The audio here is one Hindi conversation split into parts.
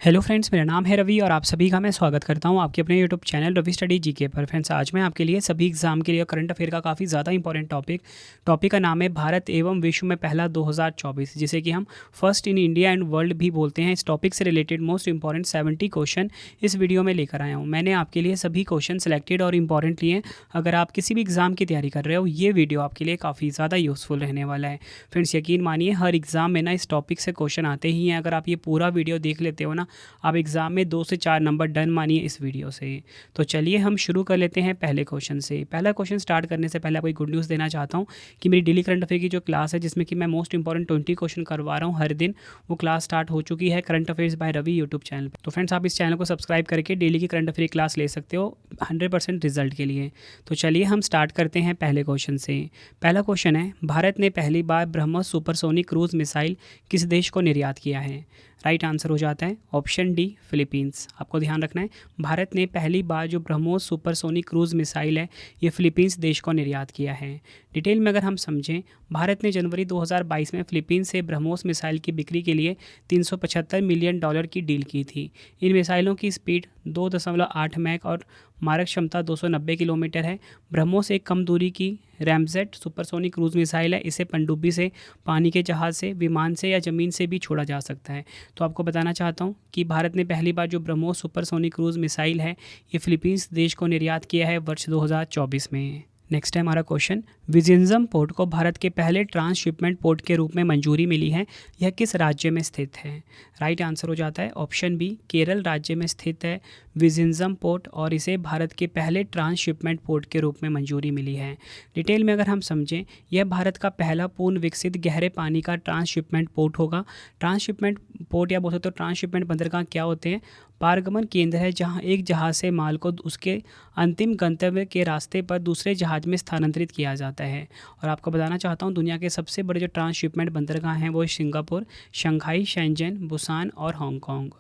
हेलो फ्रेंड्स, मेरा नाम है रवि और आप सभी का मैं स्वागत करता हूं आपके अपने YouTube channel Ravi study GK पर। फ्रेंड्स, आज मैं आपके लिए सभी एग्जाम के लिए करंट अफेयर का काफ़ी ज़्यादा इंपॉर्टेंट टॉपिक का नाम है भारत एवं विश्व में पहला 2024, जिसे कि हम first in India and world भी बोलते हैं। इस टॉपिक से रिलेटेड मोस्ट इंपॉर्टेंट 70 क्वेश्चन इस वीडियो में लेकर आया हूँ। मैंने आपके लिए सभी क्वेश्चन सेलेक्टेड और इंपॉर्टेंट लिए हैं। अगर आप किसी भी एग्जाम की तैयारी कर रहे हो, ये वीडियो आपके लिए काफ़ी ज़्यादा यूज़फुल रहने वाला है। फ्रेंड्स, यकीन मानिए हर एग्जाम में ना इस टॉपिक से क्वेश्चन आते ही हैं। अगर आप ये पूरा वीडियो देख लेते हो ना, आप एग्जाम में 2 से 4 नंबर डन मानिए इस वीडियो से। तो चलिए हम शुरू कर लेते हैं पहले क्वेश्चन से। पहला क्वेश्चन स्टार्ट करने से पहले कोई गुड न्यूज़ देना चाहता हूँ कि मेरी डेली करंट अफेयर की जो क्लास है, जिसमें कि मैं मोस्ट इंपॉर्टेंट 20 क्वेश्चन करवा रहा हूँ हर दिन, वो क्लास स्टार्ट हो चुकी है current affairs by Ravi YouTube channel पर। तो फ्रेंड्स, आप इस चैनल को सब्सक्राइब करके डेली की करंट अफेयर क्लास ले सकते हो 100% रिजल्ट के लिए। तो चलिए हम स्टार्ट करते हैं पहले क्वेश्चन से। पहला क्वेश्चन है, भारत ने पहली बार ब्रह्मोस सुपरसोनिक क्रूज मिसाइल किस देश को निर्यात किया है? राइट आंसर हो जाता है ऑप्शन डी, फिलीपींस। आपको ध्यान रखना है, भारत ने पहली बार जो ब्रह्मोस सुपरसोनिक क्रूज मिसाइल है, ये फिलीपींस देश को निर्यात किया है। डिटेल में अगर हम समझें, भारत ने जनवरी 2022 में फिलीपींस से ब्रह्मोस मिसाइल की बिक्री के लिए $375 मिलियन की डील की थी। इन मिसाइलों की स्पीड 2.8 मैक और मारक क्षमता 290 किलोमीटर है। ब्रह्मोस एक कम दूरी की रैमजेट सुपरसोनिक क्रूज मिसाइल है। इसे पनडुब्बी से, पानी के जहाज़ से, विमान से या ज़मीन से भी छोड़ा जा सकता है। तो आपको बताना चाहता हूँ कि भारत ने पहली बार जो ब्रह्मोस सुपरसोनिक क्रूज मिसाइल है, ये फिलीपींस देश को निर्यात किया है वर्ष 2024 में। नेक्स्ट है हमारा क्वेश्चन, विजिंजम पोर्ट को भारत के पहले ट्रांसशिपमेंट पोर्ट के रूप में मंजूरी मिली है, यह किस राज्य में स्थित है? राइट आंसर हो जाता है ऑप्शन बी, केरल राज्य में स्थित है विजिंजम पोर्ट, और इसे भारत के पहले ट्रांसशिपमेंट पोर्ट के रूप में मंजूरी मिली है। डिटेल में अगर हम समझें, यह भारत का पहला पूर्ण विकसित गहरे पानी का ट्रांसशिपमेंट पोर्ट होगा। ट्रांसशिपमेंट पोर्ट या बोल सकते हो ट्रांसशिपमेंट बंदरगाह क्या होते हैं? पारगमन केंद्र है, जहां एक जहाज़ से माल को उसके अंतिम गंतव्य के रास्ते पर दूसरे जहाज़ में स्थानांतरित किया जाता है। और आपको बताना चाहता हूँ, दुनिया के सबसे बड़े जो ट्रांसशिपमेंट बंदरगाह हैं वो सिंगापुर, शंघाई, शेंजन, बुसान और हांगकांग।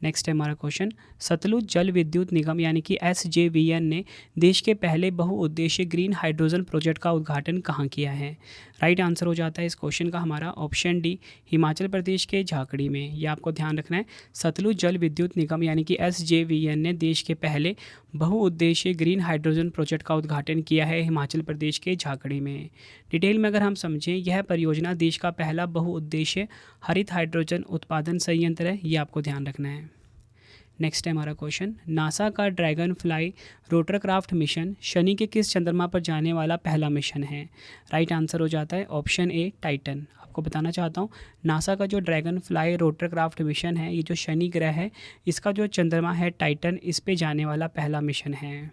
नेक्स्ट है हमारा क्वेश्चन, सतलुज जल विद्युत निगम यानी कि SJVN ने देश के पहले बहुउद्देशीय ग्रीन हाइड्रोजन प्रोजेक्ट का उद्घाटन कहाँ किया है? राइट आंसर हो जाता है इस क्वेश्चन का हमारा ऑप्शन डी, हिमाचल प्रदेश के झाकड़ी में। ये आपको ध्यान रखना है, सतलुज जल विद्युत निगम यानी कि SJVN ने देश के पहले बहुउद्देशीय ग्रीन हाइड्रोजन प्रोजेक्ट का उद्घाटन किया है हिमाचल प्रदेश के झाकड़ी में। डिटेल में अगर हम समझें, यह परियोजना देश का पहला बहुउद्देशीय हरित हाइड्रोजन उत्पादन संयंत्र है। ये आपको ध्यान रखना है। नेक्स्ट है हमारा क्वेश्चन, नासा का dragon fly rotorcraft mission Shani के किस चंद्रमा पर जाने वाला पहला मिशन है? राइट आंसर हो जाता है ऑप्शन ए, टाइटन। आपको बताना चाहता हूँ, नासा का जो ड्रैगन फ्लाई रोटरक्राफ्ट मिशन है, ये जो शनि ग्रह है, इसका जो चंद्रमा है टाइटन, इस पे जाने वाला पहला मिशन है।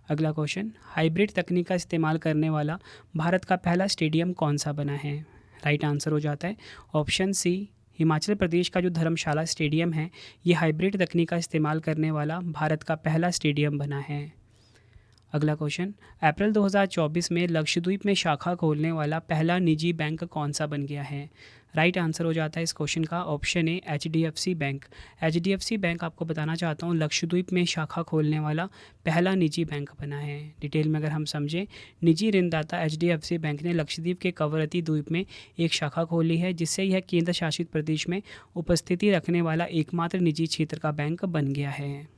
अगला क्वेश्चन, हाइब्रिड तकनीक का इस्तेमाल करने वाला भारत का पहला स्टेडियम कौन सा बना है? राइट आंसर हो जाता है ऑप्शन सी, हिमाचल प्रदेश का जो धर्मशाला स्टेडियम है, ये हाइब्रिड तकनीक का इस्तेमाल करने वाला भारत का पहला स्टेडियम बना है। अगला क्वेश्चन, अप्रैल 2024 में लक्षद्वीप में शाखा खोलने वाला पहला निजी बैंक कौन सा बन गया है? राइट आंसर हो जाता है इस क्वेश्चन का option A, HDFC bank. HDFC bank, आपको बताना चाहता हूँ, लक्षद्वीप में शाखा खोलने वाला पहला निजी बैंक बना है। डिटेल में अगर हम समझें, निजी ऋणदाता HDFC बैंक ने लक्षद्वीप के कवरत्ती द्वीप में एक शाखा खोली है, जिससे यह केंद्र शासित प्रदेश में उपस्थिति रखने वाला एकमात्र निजी क्षेत्र का बैंक बन गया है।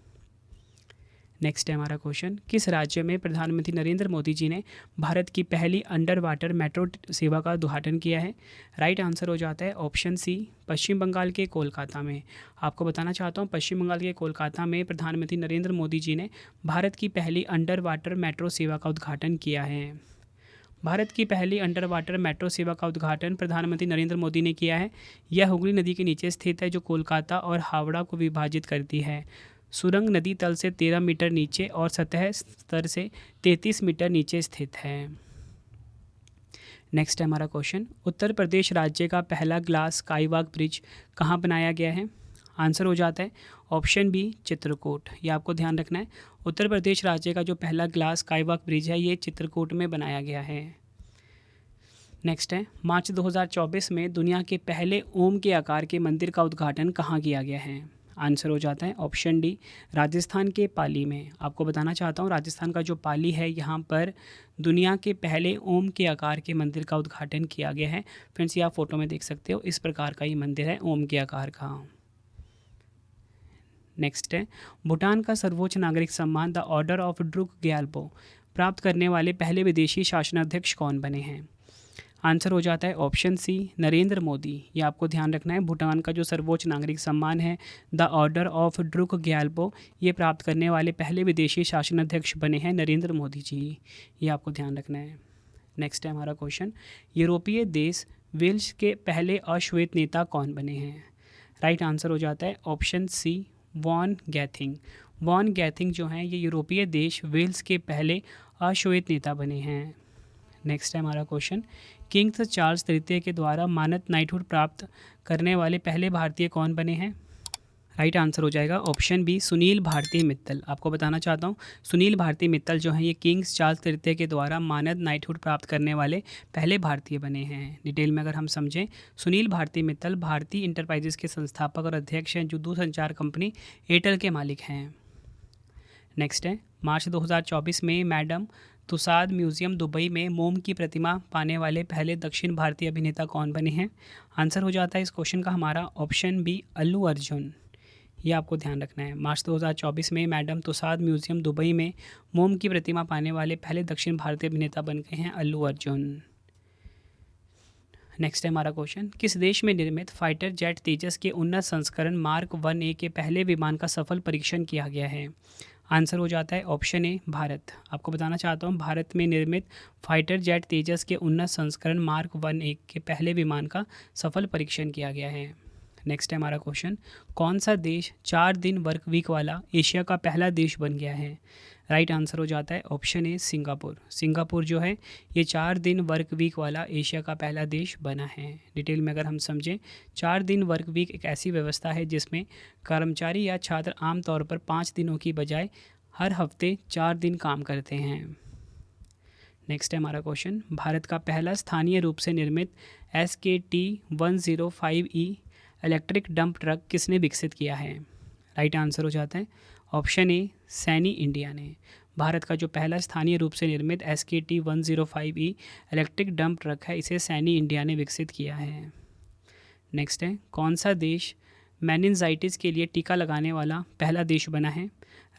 नेक्स्ट है हमारा क्वेश्चन, किस राज्य में प्रधानमंत्री नरेंद्र मोदी जी ने भारत की पहली अंडर वाटर मेट्रो सेवा का उद्घाटन किया है? राइट आंसर हो जाता है ऑप्शन सी, पश्चिम बंगाल के कोलकाता में। आपको बताना चाहता हूँ, पश्चिम बंगाल के कोलकाता में प्रधानमंत्री नरेंद्र मोदी जी ने भारत की पहली अंडर वाटर मेट्रो सेवा का उद्घाटन किया है। भारत की पहली अंडर वाटर मेट्रो सेवा का उद्घाटन प्रधानमंत्री नरेंद्र मोदी ने किया है। यह हुगली नदी के नीचे स्थित है, जो कोलकाता और हावड़ा को विभाजित करती है। सुरंग नदी तल से 13 मीटर नीचे और सतह स्तर से 33 मीटर नीचे स्थित है। नेक्स्ट है हमारा क्वेश्चन, उत्तर प्रदेश राज्य का पहला ग्लास स्काईवॉक ब्रिज कहाँ बनाया गया है? आंसर हो जाता है ऑप्शन बी, चित्रकूट। ये आपको ध्यान रखना है, उत्तर प्रदेश राज्य का जो पहला ग्लास स्काईवॉक ब्रिज है, ये चित्रकूट में बनाया गया है। नेक्स्ट है, मार्च 2024 में दुनिया के पहले ओम के आकार के मंदिर का उद्घाटन कहाँ किया गया है? आंसर हो जाता है ऑप्शन डी, राजस्थान के पाली में। आपको बताना चाहता हूँ, राजस्थान का जो पाली है, यहाँ पर दुनिया के पहले ओम के आकार के मंदिर का उद्घाटन किया गया है। फ्रेंड्स, ये आप फोटो में देख सकते हो, इस प्रकार का ये मंदिर है ओम के आकार का। नेक्स्ट है, भूटान का सर्वोच्च नागरिक सम्मान the order of Druk Gyalpo प्राप्त करने वाले पहले विदेशी शासनाध्यक्ष कौन बने हैं? आंसर हो जाता है ऑप्शन सी, नरेंद्र मोदी। ये आपको ध्यान रखना है, भूटान का जो सर्वोच्च नागरिक सम्मान है the order of Druk Gyalpo, ये प्राप्त करने वाले पहले विदेशी शासनाध्यक्ष बने हैं नरेंद्र मोदी जी। ये आपको ध्यान रखना है। नेक्स्ट है हमारा क्वेश्चन, यूरोपीय देश वेल्स के पहले अश्वेत नेता कौन बने हैं? राइट आंसर हो जाता है ऑप्शन सी, वॉन गैथिंग। वॉन गैथिंग जो हैं ये यूरोपीय देश वेल्स के पहले अश्वेत नेता बने हैं। नेक्स्ट है हमारा क्वेश्चन, किंग्स चार्ल्स तृतीय के द्वारा मानद नाइटहुड प्राप्त करने वाले पहले भारतीय कौन बने हैं? राइट आंसर हो जाएगा ऑप्शन बी, सुनील भारती मित्तल। आपको बताना चाहता हूँ, सुनील भारती मित्तल जो हैं ये किंग्स चार्ल्स तृतीय के द्वारा मानद नाइटहुड प्राप्त करने वाले पहले भारतीय बने हैं। डिटेल में अगर हम समझें, सुनील भारती मित्तल भारतीय इंटरप्राइजेस के संस्थापक और अध्यक्ष हैं जो दूरसंचार कंपनी एयरटेल के मालिक हैं। नेक्स्ट है, मार्च 2024 में मैडम तुसाद म्यूज़ियम दुबई में मोम की प्रतिमा पाने वाले पहले दक्षिण भारतीय अभिनेता कौन बने हैं? आंसर हो जाता है इस क्वेश्चन का हमारा ऑप्शन बी, अल्लू अर्जुन। ये आपको ध्यान रखना है, मार्च 2024 में मैडम तुसाद म्यूज़ियम दुबई में मोम की प्रतिमा पाने वाले पहले दक्षिण भारतीय अभिनेता बन गए हैं अल्लू अर्जुन। नेक्स्ट है हमारा क्वेश्चन, किस देश में निर्मित फाइटर जेट तेजस के उन्नत संस्करण मार्क 1A के पहले विमान का सफल परीक्षण किया गया है? आंसर हो जाता है ऑप्शन ए, भारत। आपको बताना चाहता हूँ, भारत में निर्मित फाइटर जेट तेजस के उन्नत संस्करण मार्क 1A के पहले विमान का सफल परीक्षण किया गया है। नेक्स्ट है हमारा क्वेश्चन, कौन सा देश 4 दिन वर्क वीक वाला एशिया का पहला देश बन गया है? राइट आंसर हो जाता है ऑप्शन ए, सिंगापुर। सिंगापुर जो है ये 4 दिन वर्क वीक वाला एशिया का पहला देश बना है। डिटेल में अगर हम समझें, 4 दिन वर्क वीक एक ऐसी व्यवस्था है जिसमें कर्मचारी या छात्र आमतौर पर 5 दिनों की बजाय हर हफ्ते 4 दिन काम करते हैं। नेक्स्ट है हमारा क्वेश्चन, भारत का पहला स्थानीय रूप से निर्मित SKT-105E इलेक्ट्रिक डंप ट्रक किसने विकसित किया है? राइट आंसर हो जाता है ऑप्शन ए, सैनी इंडिया ने। भारत का जो पहला स्थानीय रूप से निर्मित SKT-105E इलेक्ट्रिक डंप ट्रक है, इसे सैनी इंडिया ने विकसित किया है। नेक्स्ट है, कौन सा देश मेनिनजाइटिस के लिए टीका लगाने वाला पहला देश बना है?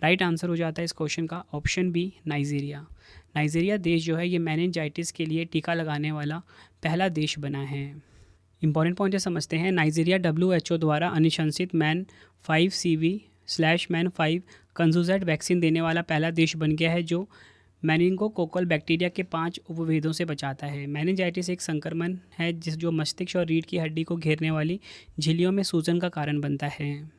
राइट आंसर हो जाता है इस क्वेश्चन का ऑप्शन बी, नाइजीरिया। नाइजीरिया देश जो है ये मेनिनजाइटिस के लिए टीका लगाने वाला पहला देश बना है। इंपॉर्टेंट पॉइंट समझते हैं, नाइजीरिया WHO द्वारा अनुशंसित मैन 5CV/मैन 5 कंजूजैट वैक्सीन देने वाला पहला देश बन गया है जो मेनिंगोकोकल बैक्टीरिया के 5 उपभेदों से बचाता है। मेनिनजाइटिस एक संक्रमण है जो मस्तिष्क और रीढ़ की हड्डी को घेरने वाली झिल्लियों में सूजन का कारण बनता है।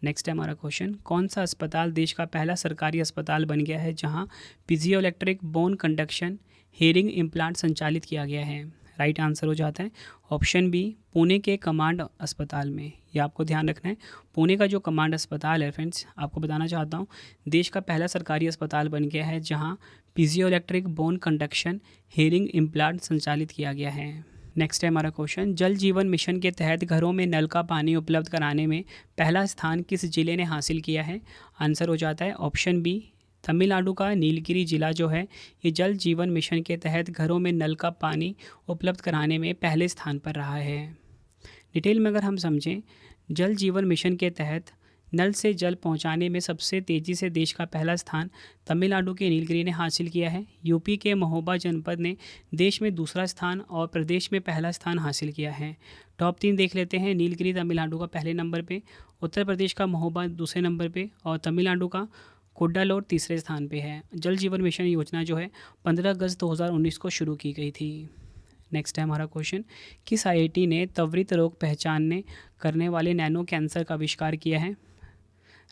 नेक्स्ट है हमारा क्वेश्चन, कौन सा अस्पताल देश का पहला सरकारी अस्पताल बन गया है जहां पीजियोइलेक्ट्रिक बोन कंडक्शन हेयरिंग इम्प्लांट संचालित किया गया है? राइट आंसर हो जाता है ऑप्शन बी, पुणे के कमांड अस्पताल में। ये आपको ध्यान रखना है, पुणे का जो कमांड अस्पताल है फ्रेंड्स, आपको बताना चाहता हूँ, देश का पहला सरकारी अस्पताल बन गया है जहां पीजियोइलेक्ट्रिक बोन कंडक्शन हेयरिंग इम्प्लांट संचालित किया गया है। नेक्स्ट है हमारा क्वेश्चन, जल जीवन मिशन के तहत घरों में नल का पानी उपलब्ध कराने में पहला स्थान किस जिले ने हासिल किया है? आंसर हो जाता है ऑप्शन बी, तमिलनाडु का नीलगिरी जिला जो है ये जल जीवन मिशन के तहत घरों में नल का पानी उपलब्ध कराने में पहले स्थान पर रहा है। डिटेल में अगर हम समझें, जल जीवन मिशन के तहत नल से जल पहुंचाने में सबसे तेज़ी से देश का पहला स्थान तमिलनाडु के नीलगिरी ने हासिल किया है। यूपी के महोबा जनपद ने देश में दूसरा स्थान और प्रदेश में पहला स्थान हासिल किया है। टॉप 3 देख लेते हैं, नीलगिरी तमिलनाडु का पहले नंबर पे, उत्तर प्रदेश का महोबा दूसरे नंबर पे और तमिलनाडु का कोड्डालोर तीसरे स्थान पे है। जल जीवन मिशन योजना जो है 15 अगस्त 2019 को शुरू की गई थी। नेक्स्ट है हमारा क्वेश्चन, किस IIT ने त्वरित रोग पहचानने करने वाले नैनो कैंसर का आविष्कार किया है?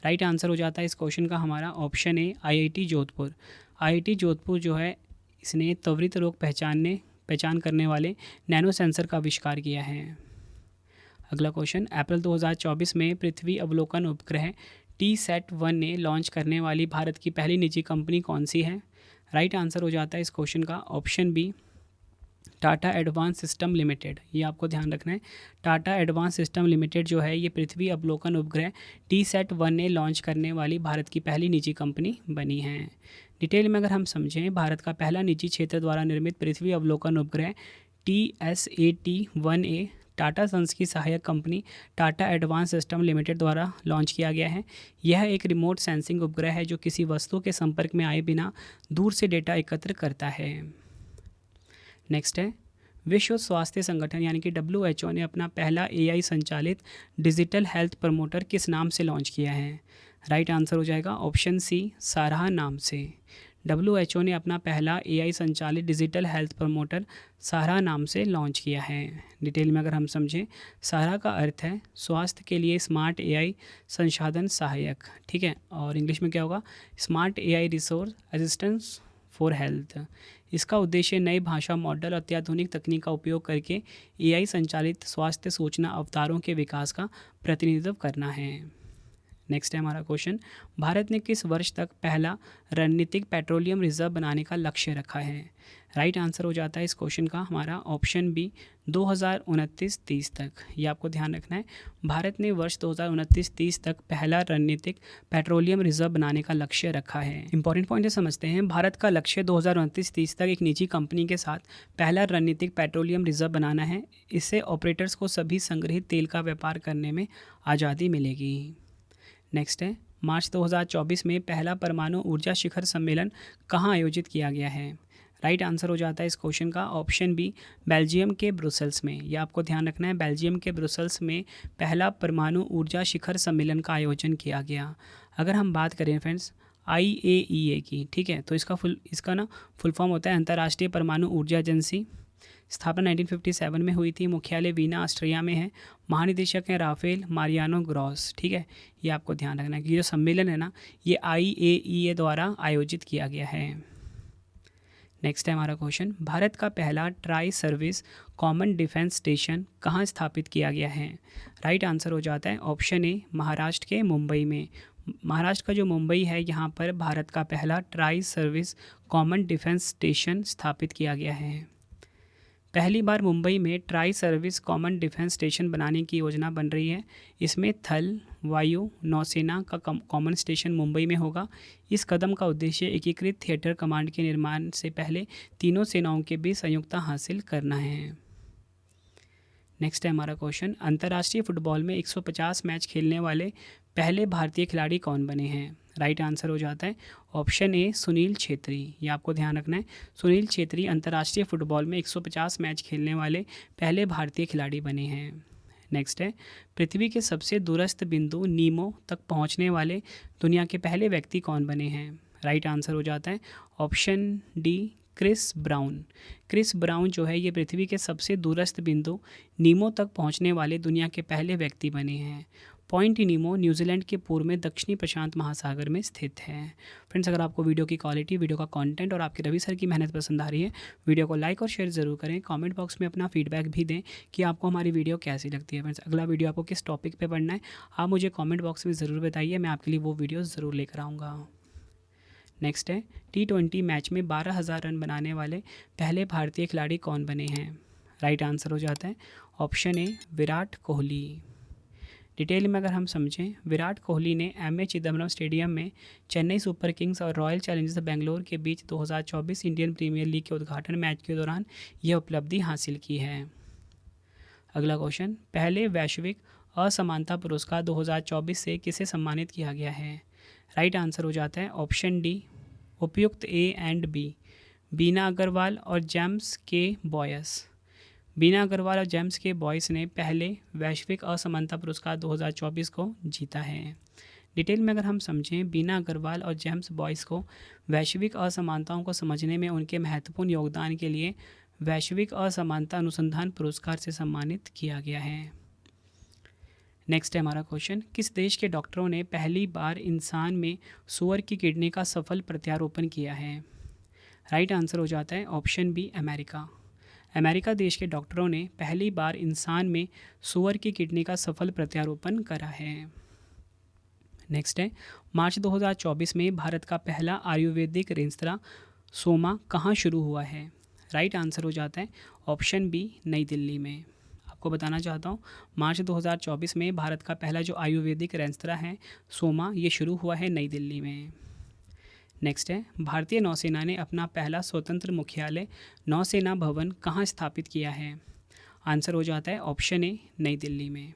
राइट आंसर हो जाता है इस क्वेश्चन का हमारा option A, IIT Jodhpur. IIT Jodhpur जो है इसने त्वरित रोग पहचान करने वाले नैनो सेंसर का आविष्कार किया है। अगला क्वेश्चन, अप्रैल 2024 में पृथ्वी अवलोकन उपग्रह TSAT-1 ने लॉन्च करने वाली भारत की पहली निजी कंपनी कौन सी है? राइट आंसर हो जाता है इस क्वेश्चन का option B, Tata advance system limited. ये आपको ध्यान रखना है, टाटा एडवांस सिस्टम लिमिटेड जो है ये पृथ्वी अवलोकन उपग्रह TSAT-1 ने लॉन्च करने वाली भारत की पहली निजी कंपनी बनी है। डिटेल में अगर हम समझें, भारत का पहला निजी क्षेत्र द्वारा निर्मित पृथ्वी अवलोकन उपग्रह TSAT-1A टाटा सन्स की सहायक company Tata advance system limited द्वारा लॉन्च किया गया है। यह एक रिमोट सेंसिंग उपग्रह है जो किसी वस्तु के संपर्क में आए बिना दूर से डेटा एकत्र करता है। नेक्स्ट है, विश्व स्वास्थ्य संगठन यानी कि WHO ने अपना पहला AI संचालित डिजिटल हेल्थ प्रमोटर किस नाम से लॉन्च किया है? राइट आंसर हो जाएगा ऑप्शन सी, साराह नाम से। WHO ने अपना पहला AI संचालित डिजिटल हेल्थ प्रमोटर साराह नाम से लॉन्च किया है। डिटेल में अगर हम समझें, साराह का अर्थ है स्वास्थ्य के लिए स्मार्ट AI संसाधन सहायक, ठीक है, और इंग्लिश में क्या होगा, smart AI resource assistance for health. इसका उद्देश्य नए भाषा मॉडल और अत्याधुनिक तकनीक का उपयोग करके AI संचालित स्वास्थ्य सूचना अवतारों के विकास का प्रतिनिधित्व करना है। नेक्स्ट है हमारा क्वेश्चन, भारत ने किस वर्ष तक पहला रणनीतिक पेट्रोलियम रिजर्व बनाने का लक्ष्य रखा है? राइट आंसर हो जाता है इस क्वेश्चन का हमारा ऑप्शन बी, 2029-30 तक। ये आपको ध्यान रखना है, भारत ने वर्ष 2029-30 तक पहला रणनीतिक पेट्रोलियम रिजर्व बनाने का लक्ष्य रखा है। इंपॉर्टेंट पॉइंट समझते हैं, भारत का लक्ष्य 2029-30 तक एक निजी कंपनी के साथ पहला रणनीतिक पेट्रोलियम रिजर्व बनाना है। इससे ऑपरेटर्स को सभी संग्रहित तेल का व्यापार करने में आज़ादी मिलेगी। नेक्स्ट है, मार्च 2024 में पहला परमाणु ऊर्जा शिखर सम्मेलन कहाँ आयोजित किया गया है? राइट आंसर हो जाता है इस क्वेश्चन का ऑप्शन बी, बेल्जियम के ब्रुसेल्स में। यह आपको ध्यान रखना है, बेल्जियम के ब्रुसेल्स में पहला परमाणु ऊर्जा शिखर सम्मेलन का आयोजन किया गया। अगर हम बात करें फ्रेंड्स IAEA की, ठीक है, तो इसका फुल फॉर्म होता है अंतर्राष्ट्रीय परमाणु ऊर्जा एजेंसी। स्थापना 1957 में हुई थी। मुख्यालय वीना ऑस्ट्रिया में है। महानिदेशक हैं राफेल मारियानो ग्रॉस, ठीक है। ये आपको ध्यान रखना है कि जो सम्मेलन है ना, ये IAEA द्वारा आयोजित किया गया है। नेक्स्ट है हमारा क्वेश्चन, भारत का पहला tri service common defence station कहाँ स्थापित किया गया है? राइट आंसर हो जाता है ऑप्शन ए, महाराष्ट्र के मुंबई में। महाराष्ट्र का जो मुंबई है, यहाँ पर भारत का पहला tri service common defence station स्थापित किया गया है। पहली बार मुंबई में tri service common defence station बनाने की योजना बन रही है। इसमें थल, वायु, नौसेना का कॉमन स्टेशन मुंबई में होगा। इस कदम का उद्देश्य एकीकृत थिएटर कमांड के निर्माण से पहले तीनों सेनाओं के बीच संयुक्ता हासिल करना है। नेक्स्ट है हमारा क्वेश्चन, अंतर्राष्ट्रीय फुटबॉल में 150 मैच खेलने वाले पहले भारतीय खिलाड़ी कौन बने हैं? राइट आंसर हो जाता है ऑप्शन ए, सुनील छेत्री। ये आपको ध्यान रखना है, सुनील छेत्री अंतर्राष्ट्रीय फुटबॉल में 150 मैच खेलने वाले पहले भारतीय खिलाड़ी बने हैं। नेक्स्ट है, पृथ्वी के सबसे दूरस्थ बिंदु नीमो तक पहुंचने वाले दुनिया के पहले व्यक्ति कौन बने हैं? राइट आंसर हो जाता है option D, Chris Brown. Chris Brown जो है ये पृथ्वी के सबसे दूरस्थ बिंदु नीमो तक पहुंचने वाले दुनिया के पहले व्यक्ति बने हैं। पॉइंट नीमो न्यूजीलैंड के पूर्व में दक्षिणी प्रशांत महासागर में स्थित है। फ्रेंड्स, अगर आपको वीडियो की क्वालिटी, वीडियो का कंटेंट और आपके रवि सर की मेहनत पसंद आ रही है, वीडियो को लाइक और शेयर ज़रूर करें। कमेंट बॉक्स में अपना फीडबैक भी दें कि आपको हमारी वीडियो कैसी लगती है। फ्रेंड्स, अगला वीडियो आपको किस टॉपिक पे पढ़ना है, आप मुझे कमेंट बॉक्स में ज़रूर बताइए, मैं आपके लिए वो वीडियो ज़रूर लेकर आऊँगा। नेक्स्ट है, T20 मैच में 12,000 रन बनाने वाले पहले भारतीय खिलाड़ी कौन बने हैं? राइट आंसर हो जाता है option A, Virat Kohli. Detail में अगर हम समझें, विराट कोहली ने MS चिदम्बरम स्टेडियम में चेन्नई सुपर किंग्स और रॉयल चैलेंजर्स बेंगलोर के बीच 2024 इंडियन प्रीमियर लीग के उद्घाटन मैच के दौरान यह उपलब्धि हासिल की है। अगला क्वेश्चन, पहले वैश्विक असमानता पुरस्कार 2024 से किसे सम्मानित किया गया है? राइट आंसर हो जाता है ऑप्शन डी, उपयुक्त A एंड B, बीना अग्रवाल और जेम्स के बॉयस। बीना अग्रवाल और जेम्स के बॉयस ने पहले वैश्विक असमानता पुरस्कार 2024 को जीता है। डिटेल में अगर हम समझें, बीना अग्रवाल और जेम्स बॉयस को वैश्विक असमानताओं को समझने में उनके महत्वपूर्ण योगदान के लिए वैश्विक असमानता अनुसंधान पुरस्कार से सम्मानित किया गया है। नेक्स्ट है हमारा क्वेश्चन, किस देश के डॉक्टरों ने पहली बार इंसान में सूअर की किडनी का सफल प्रत्यारोपण किया है? राइट आंसर हो जाता है ऑप्शन बी, अमेरिका। अमेरिका देश के डॉक्टरों ने पहली बार इंसान में सूअर की किडनी का सफल प्रत्यारोपण करा है। नेक्स्ट है, मार्च 2024 में भारत का पहला आयुर्वेदिक रेस्तरां सोमा कहाँ शुरू हुआ है? राइट आंसर हो जाता है ऑप्शन बी, नई दिल्ली में। आपको बताना चाहता हूँ, मार्च 2024 में भारत का पहला जो आयुर्वेदिक रेस्तरां है सोमा, ये शुरू हुआ है नई दिल्ली में। नेक्स्ट है, भारतीय नौसेना ने अपना पहला स्वतंत्र मुख्यालय नौसेना भवन कहाँ स्थापित किया है? आंसर हो जाता है ऑप्शन ए नई दिल्ली में।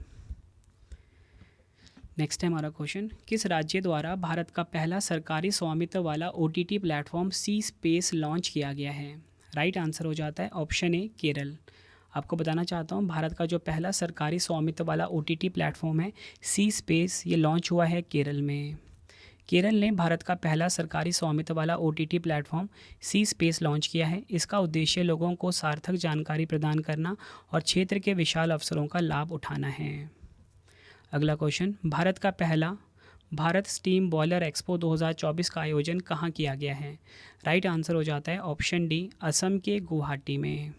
नेक्स्ट है हमारा क्वेश्चन, किस राज्य द्वारा भारत का पहला सरकारी स्वामित्व वाला OTT प्लेटफॉर्म सी स्पेस लॉन्च किया गया है? राइट आंसर हो जाता है ऑप्शन ए केरल। आपको बताना चाहता हूँ, भारत का जो पहला सरकारी स्वामित्व वाला OTT प्लेटफॉर्म है सी स्पेस, ये लॉन्च हुआ है केरल में। केरल ने भारत का पहला सरकारी स्वामित्व वाला OTT प्लेटफॉर्म सी स्पेस लॉन्च किया है। इसका उद्देश्य लोगों को सार्थक जानकारी प्रदान करना और क्षेत्र के विशाल अवसरों का लाभ उठाना है। अगला क्वेश्चन, भारत का पहला भारत स्टीम बॉयलर एक्सपो 2024 का आयोजन कहाँ किया गया है? राइट आंसर हो जाता है ऑप्शन डी असम के गुवाहाटी में।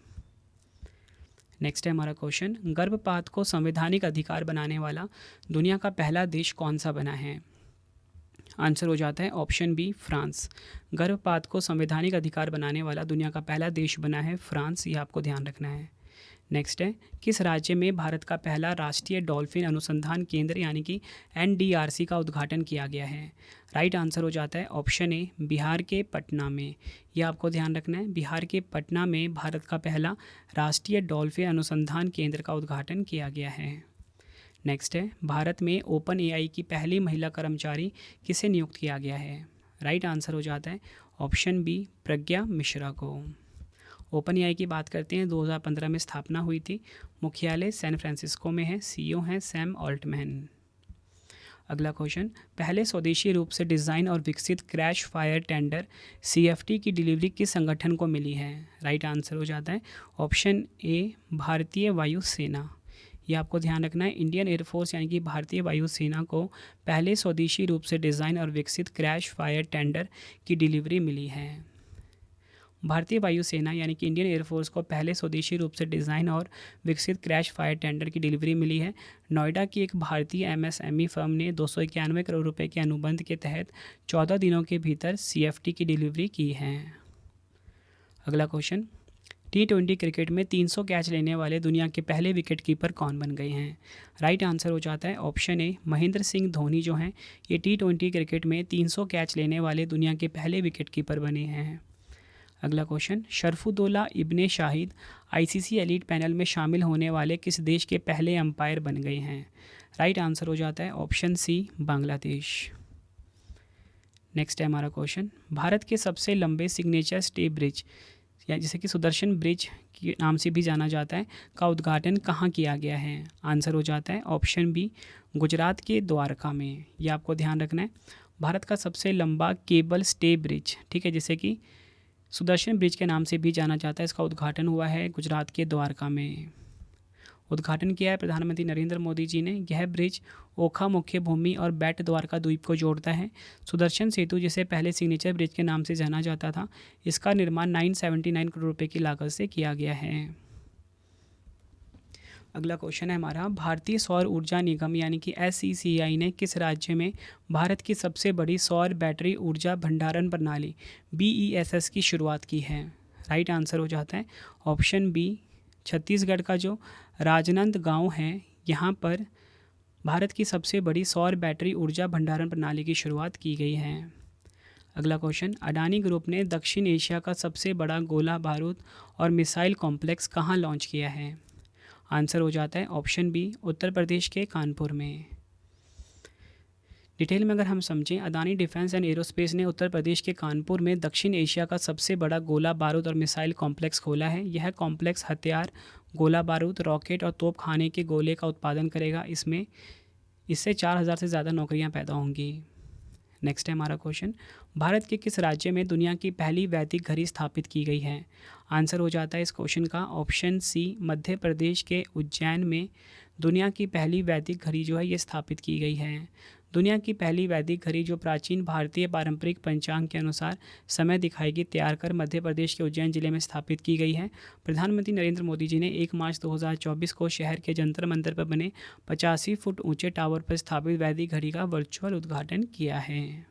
नेक्स्ट है हमारा क्वेश्चन, गर्भपात को संवैधानिक अधिकार बनाने वाला दुनिया का पहला देश कौन सा बना है? आंसर हो जाता है ऑप्शन बी फ्रांस। गर्भपात को संवैधानिक अधिकार बनाने वाला दुनिया का पहला देश बना है फ्रांस, ये आपको ध्यान रखना है। नेक्स्ट है, किस राज्य में भारत का पहला राष्ट्रीय डॉल्फिन अनुसंधान केंद्र यानी कि NDRC का उद्घाटन किया गया है? राइट आंसर हो जाता है ऑप्शन ए बिहार के पटना में। यह आपको ध्यान रखना है, बिहार के पटना में भारत का पहला राष्ट्रीय डॉल्फिन अनुसंधान केंद्र का उद्घाटन किया गया है। नेक्स्ट है, भारत में OpenAI की पहली महिला कर्मचारी किसे नियुक्त किया गया है? राइट आंसर हो जाता है ऑप्शन बी प्रज्ञा मिश्रा को। OpenAI की बात करते हैं, 2015 में स्थापना हुई थी। मुख्यालय सैन फ्रांसिस्को में है। CEO हैं सैम ऑल्टमैन। अगला क्वेश्चन, पहले स्वदेशी रूप से डिज़ाइन और विकसित क्रैश फायर टेंडर CFT की डिलीवरी किस संगठन को मिली है? राइट आंसर हो जाता है ऑप्शन ए भारतीय वायुसेना। ये आपको ध्यान रखना है, इंडियन एयरफोर्स यानी कि भारतीय वायुसेना को पहले स्वदेशी रूप से डिज़ाइन और विकसित क्रैश फायर टेंडर की डिलीवरी मिली है। भारतीय वायुसेना यानी कि इंडियन एयरफोर्स को पहले स्वदेशी रूप से डिज़ाइन और विकसित क्रैश फायर टेंडर की डिलीवरी मिली है। नोएडा की एक भारतीय MSME फर्म ने 291 करोड़ रुपए के अनुबंध के तहत 14 दिनों के भीतर CFT की डिलीवरी की है। अगला क्वेश्चन, T20 क्रिकेट में 300 कैच लेने वाले दुनिया के पहले विकेट कीपर कौन बन गए हैं? राइट आंसर हो जाता है ऑप्शन ए महेंद्र सिंह धोनी जो हैं ये T20 क्रिकेट में 300 कैच लेने वाले दुनिया के पहले विकेट कीपर बने हैं। अगला क्वेश्चन, शरफुद्दौला इब्ने शाहिद ICC एलीट पैनल में शामिल होने वाले किस देश के पहले अंपायर बन गए हैं? राइट आंसर हो जाता है ऑप्शन सी बांग्लादेश। नेक्स्ट है हमारा क्वेश्चन, भारत के सबसे लंबे सिग्नेचर स्टे ब्रिज या जिसे कि सुदर्शन ब्रिज के नाम से भी जाना जाता है का उद्घाटन कहाँ किया गया है? आंसर हो जाता है ऑप्शन बी गुजरात के द्वारका में। ये आपको ध्यान रखना है, भारत का सबसे लंबा केबल स्टे ब्रिज, ठीक है, जिसे कि सुदर्शन ब्रिज के नाम से भी जाना जाता है, इसका उद्घाटन हुआ है गुजरात के द्वारका में। उद्घाटन किया है प्रधानमंत्री नरेंद्र मोदी जी ने। यह ब्रिज ओखा मुख्य भूमि और बेट द्वारका द्वीप को जोड़ता है। सुदर्शन सेतु, जिसे पहले सिग्नेचर ब्रिज के नाम से जाना जाता था, इसका निर्माण 979 करोड़ रुपए की लागत से किया गया है। अगला क्वेश्चन है हमारा, भारतीय सौर ऊर्जा निगम यानी कि SECI ने किस राज्य में भारत की सबसे बड़ी सौर बैटरी ऊर्जा भंडारण प्रणाली BESS की शुरुआत की है? राइट आंसर हो जाता है ऑप्शन बी छत्तीसगढ़ का जो राजनांदगांव है, यहाँ पर भारत की सबसे बड़ी सौर बैटरी ऊर्जा भंडारण प्रणाली की शुरुआत की गई है। अगला क्वेश्चन, अडानी ग्रुप ने दक्षिण एशिया का सबसे बड़ा गोला बारूद और मिसाइल कॉम्प्लेक्स कहाँ लॉन्च किया है? आंसर हो जाता है ऑप्शन बी उत्तर प्रदेश के कानपुर में। डिटेल में अगर हम समझें, अदानी डिफेंस एंड एरोस्पेस ने उत्तर प्रदेश के कानपुर में दक्षिण एशिया का सबसे बड़ा गोला बारूद और मिसाइल कॉम्प्लेक्स खोला है। यह कॉम्प्लेक्स हथियार, गोला बारूद, रॉकेट और तोप खाने के गोले का उत्पादन करेगा। इससे 4000 से ज़्यादा नौकरियां पैदा होंगी। नेक्स्ट है हमारा क्वेश्चन, भारत के किस राज्य में दुनिया की पहली वैदिक घड़ी स्थापित की गई है? आंसर हो जाता है इस क्वेश्चन का ऑप्शन सी मध्य प्रदेश के उज्जैन में दुनिया की पहली वैदिक घड़ी जो है ये स्थापित की गई है। दुनिया की पहली वैदिक घड़ी जो प्राचीन भारतीय पारंपरिक पंचांग के अनुसार समय दिखाएगी, तैयार कर मध्य प्रदेश के उज्जैन जिले में स्थापित की गई है। प्रधानमंत्री नरेंद्र मोदी जी ने 1 मार्च 2024 को शहर के जंतर मंतर पर बने 85 फुट ऊंचे टावर पर स्थापित वैदिक घड़ी का वर्चुअल उद्घाटन किया है।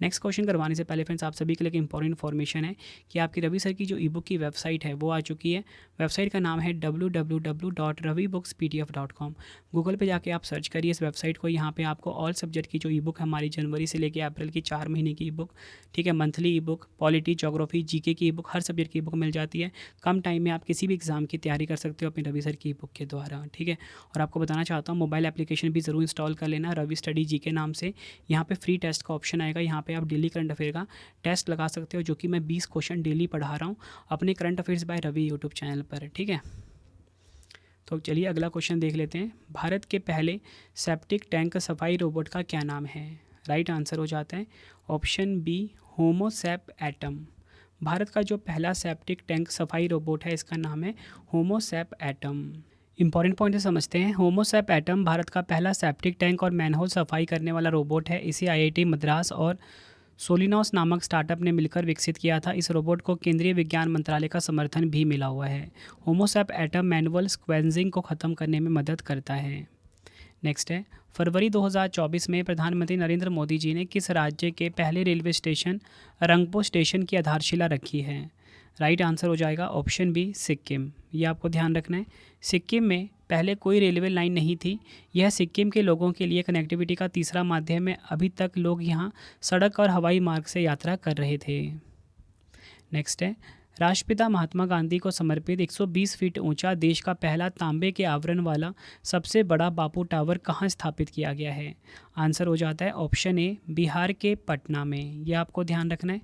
नेक्स्ट क्वेश्चन करवाने से पहले फ्रेंड्स आप सभी के लिए एक इंपॉर्टेंट इन्फॉर्मेशन है कि आपकी रवि सर की जो ई बुक की वेबसाइट है वो आ चुकी है। वेबसाइट का नाम है www.ravibooks.pdf.com। गूगल पे जाके आप सर्च करिए इस वेबसाइट को। यहाँ पे आपको ऑल सब्जेक्ट की जो ई बुक है हमारी जनवरी से लेकर अप्रैल की 4 महीने की ई बुक, ठीक है, monthly E book, polity, geography, GK की ई बुक, हर सब्जेक्ट की ई बुक मिल जाती है। कम टाइम में आप किसी भी एग्जाम की तैयारी कर सकते हो अपनी रवि सर की ई बुक के द्वारा, ठीक है। और आपको बताना चाहता हूँ मोबाइल एप्लीकेशन भी ज़रूर इंस्टॉल कर लेना रवि स्टडी जी के नाम से। यहाँ पे फ्री टेस्ट का ऑप्शन आएगा, यहाँ पे आप डेली करंट अफेयर का टेस्ट लगा सकते हो, जो कि मैं 20 क्वेश्चन डेली पढ़ा रहा हूँ अपने current affairs by Ravi YouTube channel पर, ठीक है। तो चलिए अगला क्वेश्चन देख लेते हैं। भारत के पहले सेप्टिक टैंक सफाई रोबोट का क्या नाम है? राइट आंसर हो जाता है ऑप्शन बी, होमोसैप एटम। भारत का जो पहला सेप्टिक टैंक सफाई रोबोट है इसका नाम है होमोसैप एटम। इंपॉर्टेंट पॉइंट से समझते हैं। होमोसैप एटम भारत का पहला सेप्टिक टैंक और मैनहोल सफाई करने वाला रोबोट है। इसे आईआईटी मद्रास और सोलिनॉस नामक स्टार्टअप ने मिलकर विकसित किया था। इस रोबोट को केंद्रीय विज्ञान मंत्रालय का समर्थन भी मिला हुआ है। होमोसैप एटम मैनुअल स्क्वेंजिंग को ख़त्म करने में मदद करता है। नेक्स्ट है, फरवरी 2024 में प्रधानमंत्री नरेंद्र मोदी जी ने किस राज्य के पहले रेलवे स्टेशन रंगपो स्टेशन की आधारशिला रखी है? राइट आंसर हो जाएगा ऑप्शन बी, सिक्किम। ये आपको ध्यान रखना है। सिक्किम में पहले कोई रेलवे लाइन नहीं थी। यह सिक्किम के लोगों के लिए कनेक्टिविटी का तीसरा माध्यम है। अभी तक लोग यहाँ सड़क और हवाई मार्ग से यात्रा कर रहे थे। नेक्स्ट है, राष्ट्रपिता महात्मा गांधी को समर्पित 120 फीट ऊंचा देश का पहला तांबे के आवरण वाला सबसे बड़ा बापू टावर कहाँ स्थापित किया गया है? आंसर हो जाता है ऑप्शन ए, बिहार के पटना में। यह आपको ध्यान रखना है।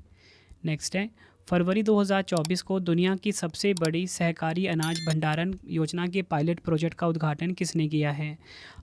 नेक्स्ट है, फरवरी 2024 को दुनिया की सबसे बड़ी सहकारी अनाज भंडारण योजना के पायलट प्रोजेक्ट का उद्घाटन किसने किया है?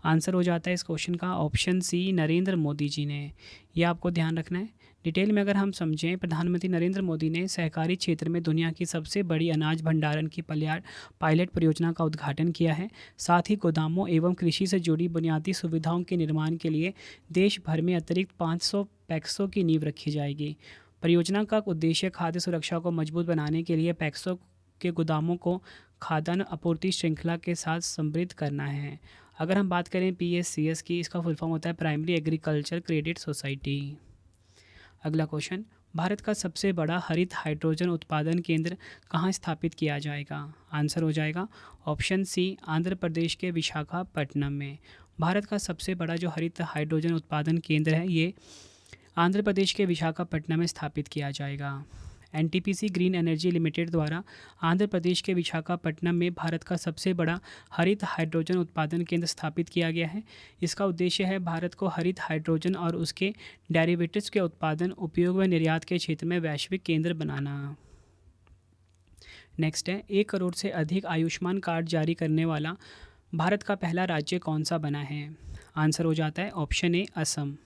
आंसर हो जाता है इस क्वेश्चन का ऑप्शन सी, नरेंद्र मोदी जी ने। यह आपको ध्यान रखना है। डिटेल में अगर हम समझें, प्रधानमंत्री नरेंद्र मोदी ने सहकारी क्षेत्र में दुनिया की सबसे बड़ी अनाज भंडारण की पायलट परियोजना का उद्घाटन किया है। साथ ही गोदामों एवं कृषि से जुड़ी बुनियादी सुविधाओं के निर्माण के लिए देश भर में अतिरिक्त 500 पैक्सों की नींव रखी जाएगी। परियोजना का उद्देश्य खाद्य सुरक्षा को मजबूत बनाने के लिए पैक्सों के गोदामों को खाद्यान्न आपूर्ति श्रृंखला के साथ समृद्ध करना है। अगर हम बात करें PSCS की, इसका फुल फॉर्म होता है प्राइमरी एग्रीकल्चर क्रेडिट सोसाइटी। अगला क्वेश्चन, भारत का सबसे बड़ा हरित हाइड्रोजन उत्पादन केंद्र कहाँ स्थापित किया जाएगा? आंसर हो जाएगा ऑप्शन सी, आंध्र प्रदेश के विशाखापट्टनम में। भारत का सबसे बड़ा जो हरित हाइड्रोजन उत्पादन केंद्र है ये आंध्र प्रदेश के विशाखापट्टनम में स्थापित किया जाएगा। NTPC ग्रीन एनर्जी लिमिटेड द्वारा आंध्र प्रदेश के विशाखापट्टनम में भारत का सबसे बड़ा हरित हाइड्रोजन उत्पादन केंद्र स्थापित किया गया है। इसका उद्देश्य है भारत को हरित हाइड्रोजन और उसके डेरिवेटिव्स के उत्पादन, उपयोग व निर्यात के क्षेत्र में वैश्विक केंद्र बनाना। नेक्स्ट है, 1 करोड़ से अधिक आयुष्मान कार्ड जारी करने वाला भारत का पहला राज्य कौन सा बना है? आंसर हो जाता है ऑप्शन ए, असम।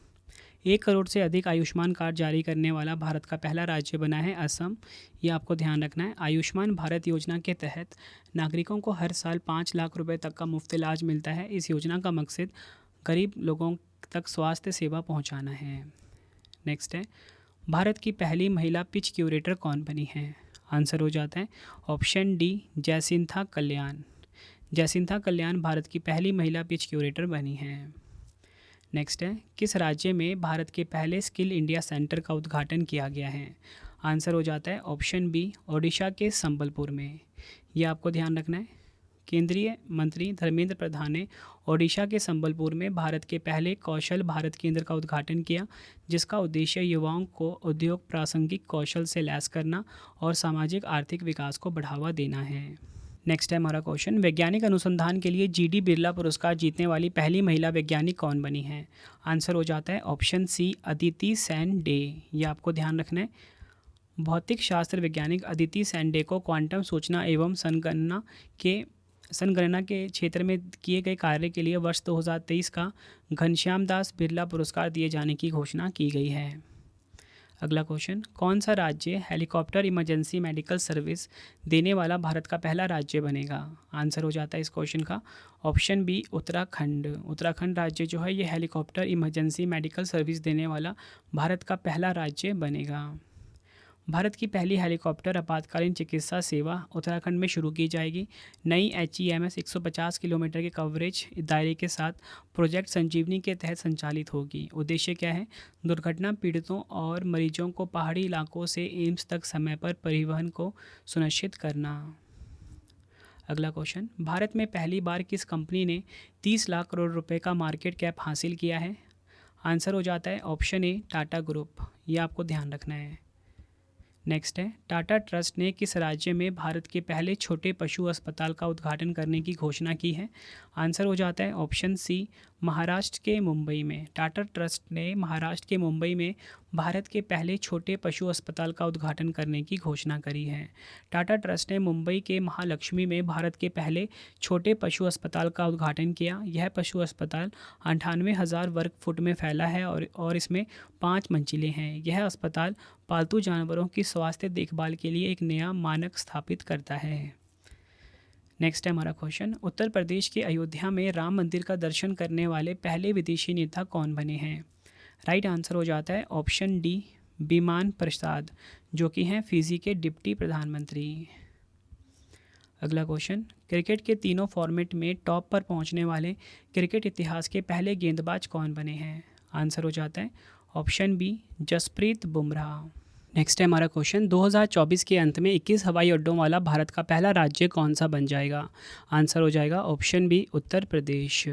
1 करोड़ से अधिक आयुष्मान कार्ड जारी करने वाला भारत का पहला राज्य बना है असम। ये आपको ध्यान रखना है। आयुष्मान भारत योजना के तहत नागरिकों को हर साल 5 लाख रुपए तक का मुफ्त इलाज मिलता है। इस योजना का मकसद गरीब लोगों तक स्वास्थ्य सेवा पहुंचाना है। नेक्स्ट है, भारत की पहली महिला पिच क्यूरेटर कौन बनी है? आंसर हो जाता है ऑप्शन डी, जयसिंथा कल्याण। जयसिंथा कल्याण भारत की पहली महिला पिच क्यूरेटर बनी है। नेक्स्ट है, किस राज्य में भारत के पहले स्किल इंडिया सेंटर का उद्घाटन किया गया है? आंसर हो जाता है ऑप्शन बी, ओडिशा के संबलपुर में। यह आपको ध्यान रखना है। केंद्रीय मंत्री धर्मेंद्र प्रधान ने ओडिशा के संबलपुर में भारत के पहले कौशल भारत केंद्र का उद्घाटन किया, जिसका उद्देश्य युवाओं को उद्योग प्रासंगिक कौशल से लैस करना और सामाजिक आर्थिक विकास को बढ़ावा देना है। नेक्स्ट है हमारा क्वेश्चन, वैज्ञानिक अनुसंधान के लिए GD बिरला पुरस्कार जीतने वाली पहली महिला वैज्ञानिक कौन बनी है? आंसर हो जाता है ऑप्शन सी, अदिति सेन डे। ये आपको ध्यान रखना है। भौतिक शास्त्र वैज्ञानिक अदिति सेन डे को क्वांटम सूचना एवं संगणना के क्षेत्र में किए गए कार्य के लिए वर्ष 2023 का घनश्याम दास बिरला पुरस्कार दिए जाने की घोषणा की गई है। अगला क्वेश्चन, कौन सा राज्य हेलीकॉप्टर इमरजेंसी मेडिकल सर्विस देने वाला भारत का पहला राज्य बनेगा? आंसर हो जाता है इस क्वेश्चन का ऑप्शन बी, उत्तराखंड। उत्तराखंड राज्य जो है ये हेलीकॉप्टर इमरजेंसी मेडिकल सर्विस देने वाला भारत का पहला राज्य बनेगा। भारत की पहली हेलीकॉप्टर आपातकालीन चिकित्सा सेवा उत्तराखंड में शुरू की जाएगी। नई HEMS 150 किलोमीटर के कवरेज दायरे के साथ प्रोजेक्ट संजीवनी के तहत संचालित होगी। उद्देश्य क्या है? दुर्घटना पीड़ितों और मरीजों को पहाड़ी इलाकों से एम्स तक समय पर परिवहन को सुनिश्चित करना। अगला क्वेश्चन, भारत में पहली बार किस कंपनी ने 30 लाख करोड़ रुपए का मार्केट कैप हासिल किया है? आंसर हो जाता है ऑप्शन ए, टाटा ग्रुप। ये आपको ध्यान रखना है। नेक्स्ट है, टाटा ट्रस्ट ने किस राज्य में भारत के पहले छोटे पशु अस्पताल का उद्घाटन करने की घोषणा की है? आंसर हो जाता है ऑप्शन सी, महाराष्ट्र के मुंबई में। टाटा ट्रस्ट ने महाराष्ट्र के मुंबई में भारत के पहले छोटे पशु अस्पताल का उद्घाटन करने की घोषणा करी है। टाटा ट्रस्ट ने मुंबई के महालक्ष्मी में भारत के पहले छोटे पशु अस्पताल का उद्घाटन किया। यह पशु अस्पताल 98,000 वर्ग फुट में फैला है और इसमें 5 मंजिलें हैं। यह अस्पताल पालतू जानवरों की स्वास्थ्य देखभाल के लिए एक नया मानक स्थापित करता है। नेक्स्ट है हमारा क्वेश्चन, उत्तर प्रदेश के अयोध्या में राम मंदिर का दर्शन करने वाले पहले विदेशी नेता कौन बने हैं? राइट आंसर हो जाता है ऑप्शन डी, विमान प्रसाद, जो कि हैं फिजी के डिप्टी प्रधानमंत्री। अगला क्वेश्चन, क्रिकेट के तीनों फॉर्मेट में टॉप पर पहुंचने वाले क्रिकेट इतिहास के पहले गेंदबाज कौन बने हैं? आंसर हो जाता है option B, Jasprit Bumrah. Next है हमारा क्वेश्चन, 2024 के अंत में 21 हवाई अड्डों वाला भारत का पहला राज्य कौन सा बन जाएगा? आंसर हो जाएगा option B, Uttar Pradesh.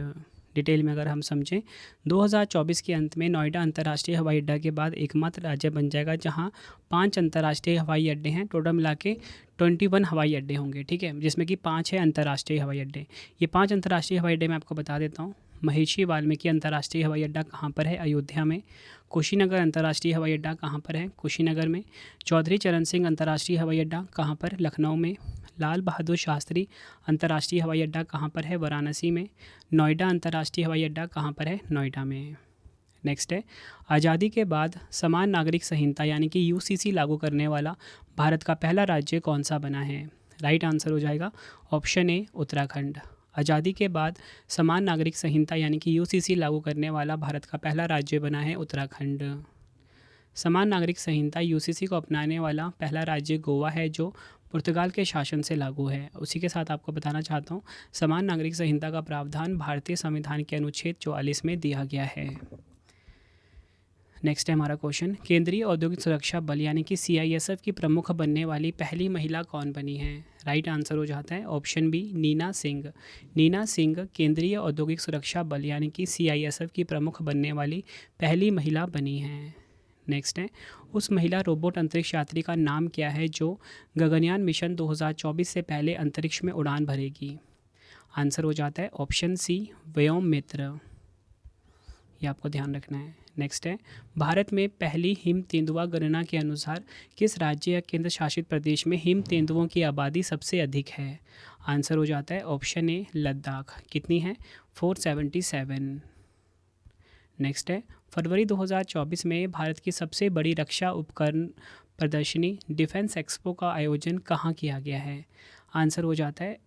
Detail में अगर हम समझें, 2024 के अंत में नोएडा अंतर्राष्ट्रीय हवाई अड्डा के बाद एकमात्र राज्य बन जाएगा जहां 5 अंतर्राष्ट्रीय हवाई अड्डे हैं। टोटल मिला के 21 हवाई अड्डे होंगे, ठीक है, जिसमें कि 5 है अंतर्राष्ट्रीय हवाई अड्डे। ये 5 अंतर्राष्ट्रीय हवाई अड्डे मैं आपको बता देता हूँ। महिषी वाल्मीकि अंतर्राष्ट्रीय हवाई अड्डा कहाँ पर है? अयोध्या में। कुशीनगर अंतर्राष्ट्रीय हवाई अड्डा कहाँ पर है? कुशीनगर में। चौधरी चरण सिंह अंतर्राष्ट्रीय हवाई अड्डा कहाँ पर? लखनऊ में। लाल बहादुर शास्त्री अंतर्राष्ट्रीय हवाई अड्डा कहाँ पर है? वाराणसी में। नोएडा अंतर्राष्ट्रीय हवाई अड्डा कहाँ पर है? नोएडा में। नेक्स्ट है, आज़ादी के बाद समान नागरिक संहिता यानी कि UCC लागू करने वाला भारत का पहला राज्य कौन सा बना है? राइट आंसर हो जाएगा ऑप्शन ए, उत्तराखंड। आज़ादी के बाद समान नागरिक संहिता यानी कि UCC लागू करने वाला भारत का पहला राज्य बना है उत्तराखंड। समान नागरिक संहिता UCC को अपनाने वाला पहला राज्य गोवा है, जो पुर्तगाल के शासन से लागू है। उसी के साथ आपको बताना चाहता हूँ, समान नागरिक संहिता का प्रावधान भारतीय संविधान के अनुच्छेद 44 में दिया गया है। नेक्स्ट है हमारा क्वेश्चन, केंद्रीय औद्योगिक सुरक्षा बल यानी कि CISF की प्रमुख बनने वाली पहली महिला कौन बनी है? राइट आंसर हो जाता है ऑप्शन बी, नीना सिंह। नीना सिंह केंद्रीय औद्योगिक सुरक्षा बल यानी कि CISF की प्रमुख बनने वाली पहली महिला बनी है। नेक्स्ट है, उस महिला रोबोट अंतरिक्ष यात्री का नाम क्या है जो गगनयान मिशन 2024 से पहले अंतरिक्ष में उड़ान भरेगी? आंसर हो जाता है ऑप्शन सी, व्योम मित्र। ये आपको ध्यान रखना है। नेक्स्ट है, भारत में पहली हिम तेंदुआ गणना के अनुसार किस राज्य या केंद्र शासित प्रदेश में हिम तेंदुओं की आबादी सबसे अधिक है? आंसर हो जाता है ऑप्शन ए, लद्दाख। कितनी है? 477। नेक्स्ट है, फरवरी 2024 में भारत की सबसे बड़ी रक्षा उपकरण प्रदर्शनी डिफेंस एक्सपो का आयोजन कहाँ किया गया है? आंसर हो जाता है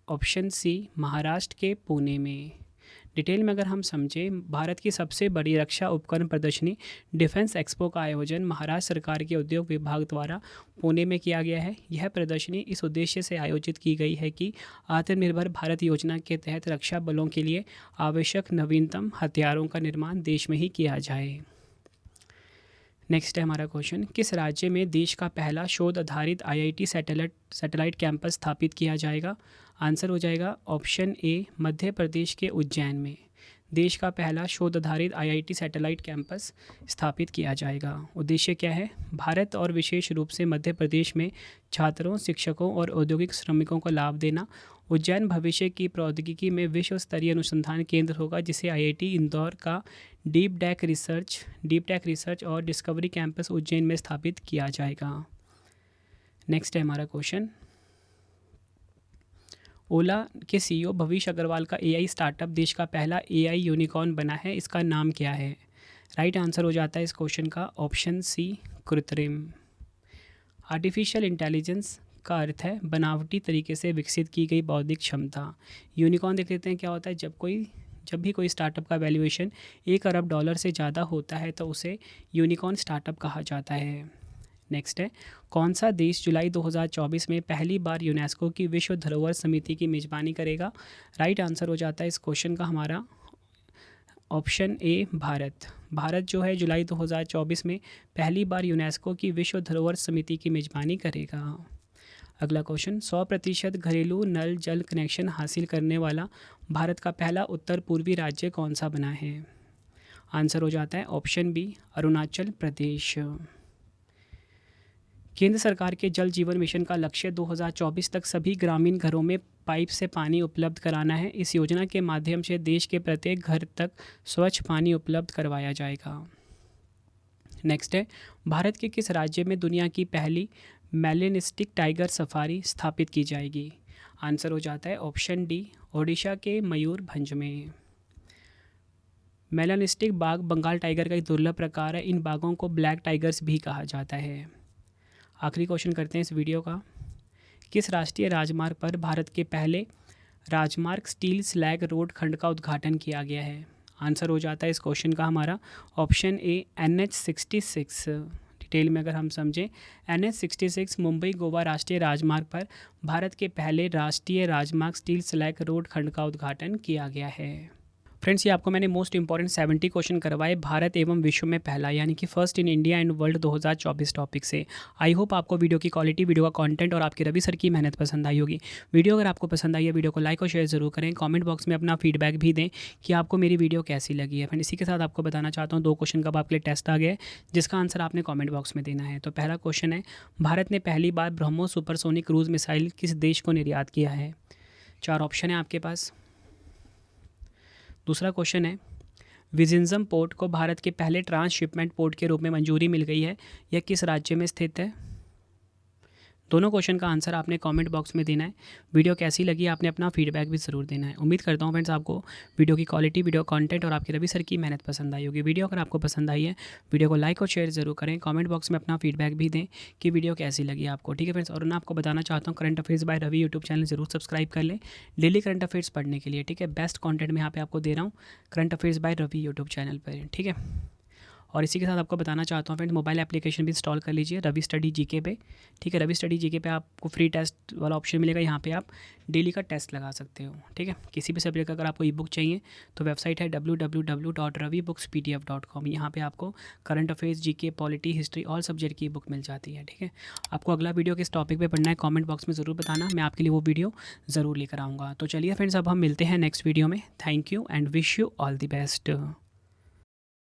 ऑप्शन सी, महाराष्ट्र के पुणे में। डिटेल में अगर हम समझें, भारत की सबसे बड़ी रक्षा उपकरण प्रदर्शनी डिफेंस एक्सपो का आयोजन महाराष्ट्र सरकार के उद्योग विभाग द्वारा पुणे में किया गया है। यह प्रदर्शनी इस उद्देश्य से आयोजित की गई है कि आत्मनिर्भर भारत योजना के तहत रक्षा बलों के लिए आवश्यक नवीनतम हथियारों का निर्माण देश में ही किया जाए। नेक्स्ट है हमारा क्वेश्चन, किस राज्य में देश का पहला शोध आधारित IIT सैटेलाइट कैंपस स्थापित किया जाएगा? आंसर हो जाएगा ऑप्शन ए, मध्य प्रदेश के उज्जैन में। देश का पहला शोध आधारित IIT सैटेलाइट कैंपस स्थापित किया जाएगा। उद्देश्य क्या है? भारत और विशेष रूप से मध्य प्रदेश में छात्रों, शिक्षकों और औद्योगिक श्रमिकों को लाभ देना। उज्जैन भविष्य की प्रौद्योगिकी में विश्व स्तरीय अनुसंधान केंद्र होगा, जिसे IIT इंदौर का डीप टेक रिसर्च और डिस्कवरी कैंपस उज्जैन में स्थापित किया जाएगा। नेक्स्ट है हमारा क्वेश्चन, ओला के CEO भविष्य अग्रवाल का AI स्टार्टअप देश का पहला AI यूनिकॉर्न बना है, इसका नाम क्या है? राइट आंसर हो जाता है इस क्वेश्चन का ऑप्शन सी, कृत्रिम। आर्टिफिशियल इंटेलिजेंस का अर्थ है बनावटी तरीके से विकसित की गई बौद्धिक क्षमता। यूनिकॉर्न देख लेते हैं क्या होता है। जब भी कोई स्टार्टअप का वैल्यूएशन $1 अरब से ज़्यादा होता है तो उसे यूनिकॉर्न स्टार्टअप कहा जाता है। नेक्स्ट है, कौन सा देश जुलाई 2024 में पहली बार यूनेस्को की विश्व धरोहर समिति की मेज़बानी करेगा? राइट आंसर हो जाता है इस क्वेश्चन का हमारा ऑप्शन ए भारत। भारत जो है जुलाई 2024 में पहली बार यूनेस्को की विश्व धरोहर समिति की मेज़बानी करेगा। अगला क्वेश्चन, 100% घरेलू नल जल कनेक्शन हासिल करने वाला भारत का पहला उत्तर पूर्वी राज्य कौन सा बना है? आंसर हो जाता है ऑप्शन बी अरुणाचल प्रदेश। केंद्र सरकार के जल जीवन मिशन का लक्ष्य 2024 तक सभी ग्रामीण घरों में पाइप से पानी उपलब्ध कराना है। इस योजना के माध्यम से देश के प्रत्येक घर तक स्वच्छ पानी उपलब्ध करवाया जाएगा। नेक्स्ट है, भारत के किस राज्य में दुनिया की पहली मेलेनिस्टिक टाइगर सफारी स्थापित की जाएगी? आंसर हो जाता है ऑप्शन डी ओडिशा के मयूरभंज में। मेलानिस्टिक बाघ बंगाल टाइगर का एक दुर्लभ प्रकार है। इन बाघों को ब्लैक टाइगर्स भी कहा जाता है। आखिरी क्वेश्चन करते हैं इस वीडियो का, किस राष्ट्रीय राजमार्ग पर भारत के पहले राजमार्ग स्टील स्लैग रोड खंड का उद्घाटन किया गया है? आंसर हो जाता है इस क्वेश्चन का हमारा ऑप्शन ए NH66। डिटेल में अगर हम समझें, NH66 मुंबई गोवा राष्ट्रीय राजमार्ग पर भारत के पहले राष्ट्रीय राजमार्ग स्टील स्लैग रोड खंड का उद्घाटन किया गया है। फ्रेंड्स, ये आपको मैंने मोस्ट इंपॉर्टेंट 70 क्वेश्चन करवाए भारत एवं विश्व में पहला यानी कि first in India and world 2024 topic से। आई होप आपको वीडियो की क्वालिटी, वीडियो का कंटेंट और आपके रवि सर की मेहनत पसंद आई होगी। वीडियो अगर आपको पसंद आई है, वीडियो को लाइक और शेयर जरूर करें। कमेंट बॉक्स में अपना फीडबैक भी दें कि आपको मेरी वीडियो कैसी लगी है। फ्रेंड, इसी के साथ आपको बताना चाहता हूँ 2 क्वेश्चन का आपके लिए टेस्ट आ गया है, जिसका आंसर आपने कॉमेंट बॉक्स में देना है। तो पहला क्वेश्चन है, भारत ने पहली बार ब्रह्मोस सुपरसोनिक क्रूज मिसाइल किस देश को निर्यात किया है? 4 ऑप्शन है आपके पास। दूसरा क्वेश्चन है, विजिंजम पोर्ट को भारत के पहले ट्रांसशिपमेंट पोर्ट के रूप में मंजूरी मिल गई है, यह किस राज्य में स्थित है? दोनों क्वेश्चन का आंसर आपने कमेंट बॉक्स में देना है। वीडियो कैसी लगी आपने अपना फीडबैक भी ज़रूर देना है। उम्मीद करता हूँ फ्रेंड्स आपको वीडियो की क्वालिटी, वीडियो कंटेंट और आपके रवि सर की मेहनत पसंद आई होगी। वीडियो अगर आपको पसंद आई है, वीडियो को लाइक और शेयर ज़रूर करें। कमेंट बॉक्स में अपना फीडबैक भी दें कि वीडियो कैसी लगी आपको। ठीक है फ्रेंड्स, और मैं आपको बताना चाहता हूँ current affairs by Ravi YouTube channel जरूर सब्सक्राइब कर लें डेली करंट अफेयर्स पढ़ने के लिए। ठीक है, बेस्ट कॉन्टेंट मैं यहाँ पे आपको दे रहा हूँ current affairs by Ravi YouTube channel पर। ठीक है, और इसी के साथ आपको बताना चाहता हूँ फ्रेंड्स, मोबाइल एप्लीकेशन भी इंस्टॉल कर लीजिए रवि स्टडी जीके पे। ठीक है, रवि स्टडी जीके पे आपको फ्री टेस्ट वाला ऑप्शन मिलेगा। यहाँ पे आप डेली का टेस्ट लगा सकते हो। ठीक है, किसी भी सब्जेक्ट का अगर आपको ई बुक चाहिए तो वेबसाइट है www.ravibookspdf.com। यहाँ पे आपको current affairs, GK, polity, history all subject की बुक मिल जाती है। ठीक है, आपको अगला वीडियो किस टॉपिक पे पढ़ना है कमेंट बॉक्स में ज़रूर बताना, मैं आपके लिए वो वीडियो ज़रूर लेकर आऊँगा। तो चलिए फ्रेंड्स, अब हम मिलते हैं नेक्स्ट वीडियो में। Thank you and wish you all the best.